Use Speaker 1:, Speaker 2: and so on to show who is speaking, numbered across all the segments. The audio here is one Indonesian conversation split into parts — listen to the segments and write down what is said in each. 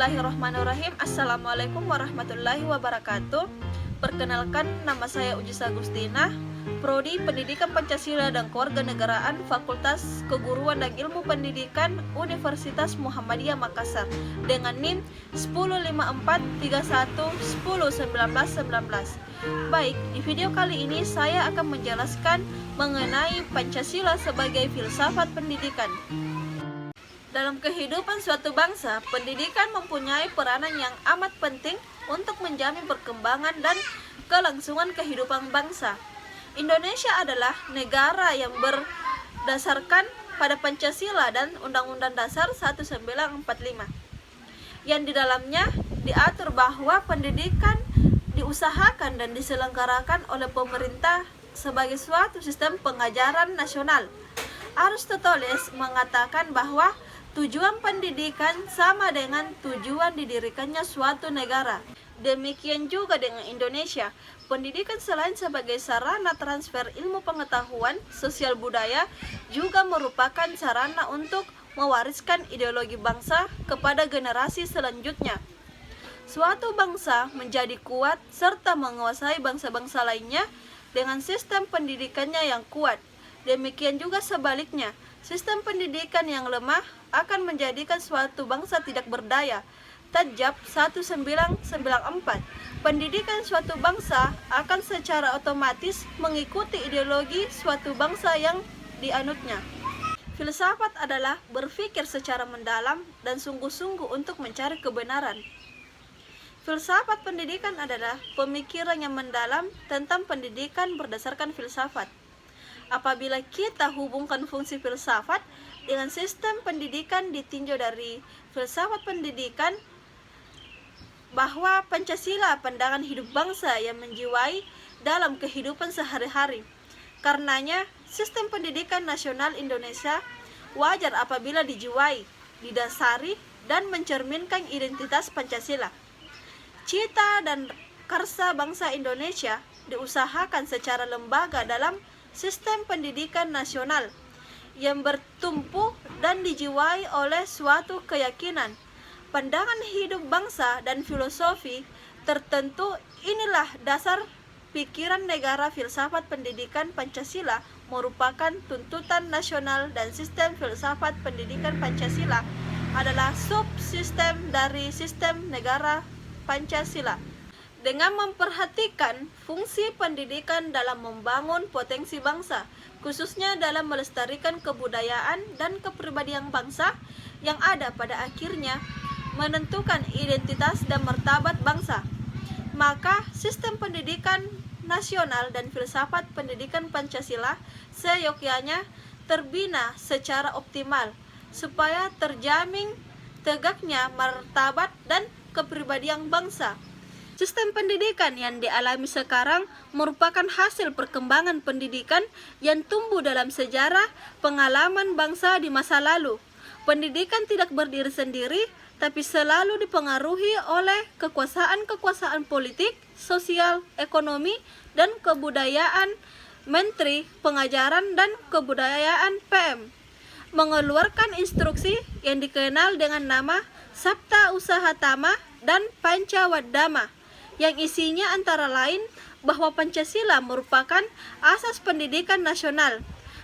Speaker 1: Bismillahirrahmanirrahim. Assalamualaikum warahmatullahi wabarakatuh. Perkenalkan, nama saya Ujis Agustina, Prodi Pendidikan Pancasila dan Kewarganegaraan, Fakultas Keguruan dan Ilmu Pendidikan, Universitas Muhammadiyah Makassar, dengan NIM 105431101919. Baik, di video kali ini saya akan menjelaskan mengenai Pancasila sebagai filsafat pendidikan. Dalam kehidupan suatu bangsa, pendidikan mempunyai peranan yang amat penting untuk menjamin perkembangan dan kelangsungan kehidupan bangsa. Indonesia adalah negara yang berdasarkan pada Pancasila dan Undang-Undang Dasar 1945, yang di dalamnya diatur bahwa pendidikan diusahakan dan diselenggarakan oleh pemerintah sebagai suatu sistem pengajaran nasional. Aristoteles mengatakan bahwa tujuan pendidikan sama dengan tujuan didirikannya suatu negara. Demikian juga dengan Indonesia. Pendidikan selain sebagai sarana transfer ilmu pengetahuan, sosial budaya, juga merupakan sarana untuk mewariskan ideologi bangsa kepada generasi selanjutnya. Suatu bangsa menjadi kuat serta menguasai bangsa-bangsa lainnya dengan sistem pendidikannya yang kuat. Demikian juga sebaliknya, sistem pendidikan yang lemah akan menjadikan suatu bangsa tidak berdaya. Tajab 1994. Pendidikan suatu bangsa akan secara otomatis mengikuti ideologi suatu bangsa yang dianutnya. Filsafat adalah berpikir secara mendalam dan sungguh-sungguh untuk mencari kebenaran. Filsafat pendidikan adalah pemikiran yang mendalam tentang pendidikan berdasarkan filsafat. Apabila kita hubungkan fungsi filsafat dengan sistem pendidikan ditinjau dari filsafat pendidikan, bahwa Pancasila pandangan hidup bangsa yang menjiwai dalam kehidupan sehari-hari. Karenanya, sistem pendidikan nasional Indonesia wajar apabila dijiwai, didasari, dan mencerminkan identitas Pancasila. Cita dan karsa bangsa Indonesia diusahakan secara lembaga dalam sistem pendidikan nasional yang bertumpu dan dijiwai oleh suatu keyakinan, pandangan hidup bangsa dan filosofi tertentu. Inilah dasar pikiran negara. Filsafat pendidikan Pancasila merupakan tuntutan nasional dan sistem filsafat pendidikan Pancasila adalah subsistem dari sistem negara Pancasila. Dengan memperhatikan fungsi pendidikan dalam membangun potensi bangsa, khususnya dalam melestarikan kebudayaan dan kepribadian bangsa yang ada pada akhirnya menentukan identitas dan martabat bangsa, maka sistem pendidikan nasional dan filsafat pendidikan Pancasila seyogyanya terbina secara optimal supaya terjamin tegaknya martabat dan kepribadian bangsa. Sistem pendidikan yang dialami sekarang merupakan hasil perkembangan pendidikan yang tumbuh dalam sejarah pengalaman bangsa di masa lalu. Pendidikan tidak berdiri sendiri, tapi selalu dipengaruhi oleh kekuasaan-kekuasaan politik, sosial, ekonomi, dan kebudayaan. Menteri Pengajaran dan Kebudayaan PM mengeluarkan instruksi yang dikenal dengan nama Sabta Usaha Tama dan Pancawadama, yang isinya antara lain bahwa Pancasila merupakan asas pendidikan nasional.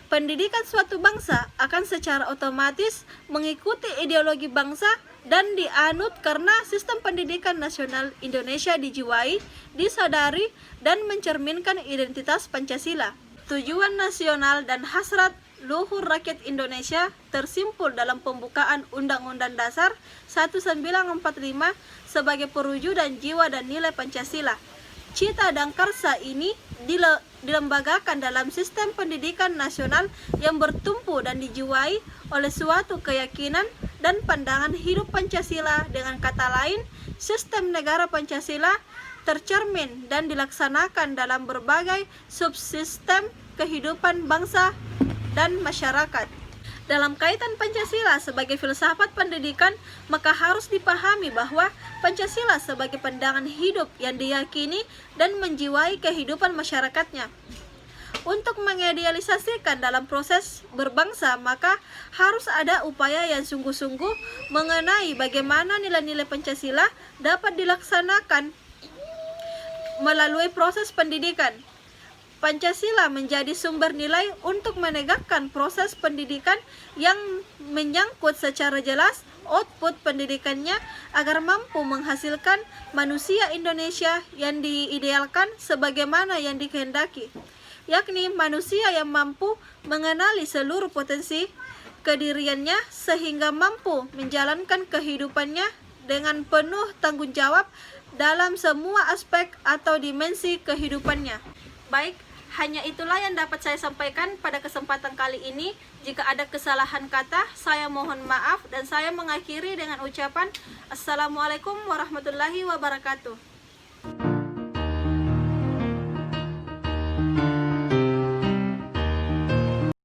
Speaker 1: Pendidikan suatu bangsa akan secara otomatis mengikuti ideologi bangsa dan dianut karena sistem pendidikan nasional Indonesia dijiwai, disadari, dan mencerminkan identitas Pancasila. Tujuan nasional dan hasrat luhur rakyat Indonesia tersimpul dalam pembukaan Undang-Undang Dasar 1945 sebagai perwujudan jiwa dan nilai Pancasila. Cita dan karsa ini dilembagakan dalam sistem pendidikan nasional yang bertumpu dan dijiwai oleh suatu keyakinan dan pandangan hidup Pancasila. Dengan kata lain, sistem negara Pancasila tercermin dan dilaksanakan dalam berbagai subsistem kehidupan bangsa dan masyarakat. Dalam kaitan Pancasila sebagai filsafat pendidikan, maka harus dipahami bahwa Pancasila sebagai pandangan hidup yang diyakini dan menjiwai kehidupan masyarakatnya. Untuk mengidealisasikan dalam proses berbangsa, maka harus ada upaya yang sungguh-sungguh mengenai bagaimana nilai-nilai Pancasila dapat dilaksanakan melalui proses pendidikan. Pancasila menjadi sumber nilai untuk menegakkan proses pendidikan yang menyangkut secara jelas output pendidikannya agar mampu menghasilkan manusia Indonesia yang diidealkan sebagaimana yang dikehendaki, yakni manusia yang mampu mengenali seluruh potensi kediriannya sehingga mampu menjalankan kehidupannya dengan penuh tanggung jawab dalam semua aspek atau dimensi kehidupannya. Baik, hanya itulah yang dapat saya sampaikan pada kesempatan kali ini. Jika ada kesalahan kata, saya mohon maaf dan saya mengakhiri dengan ucapan Assalamualaikum warahmatullahi wabarakatuh.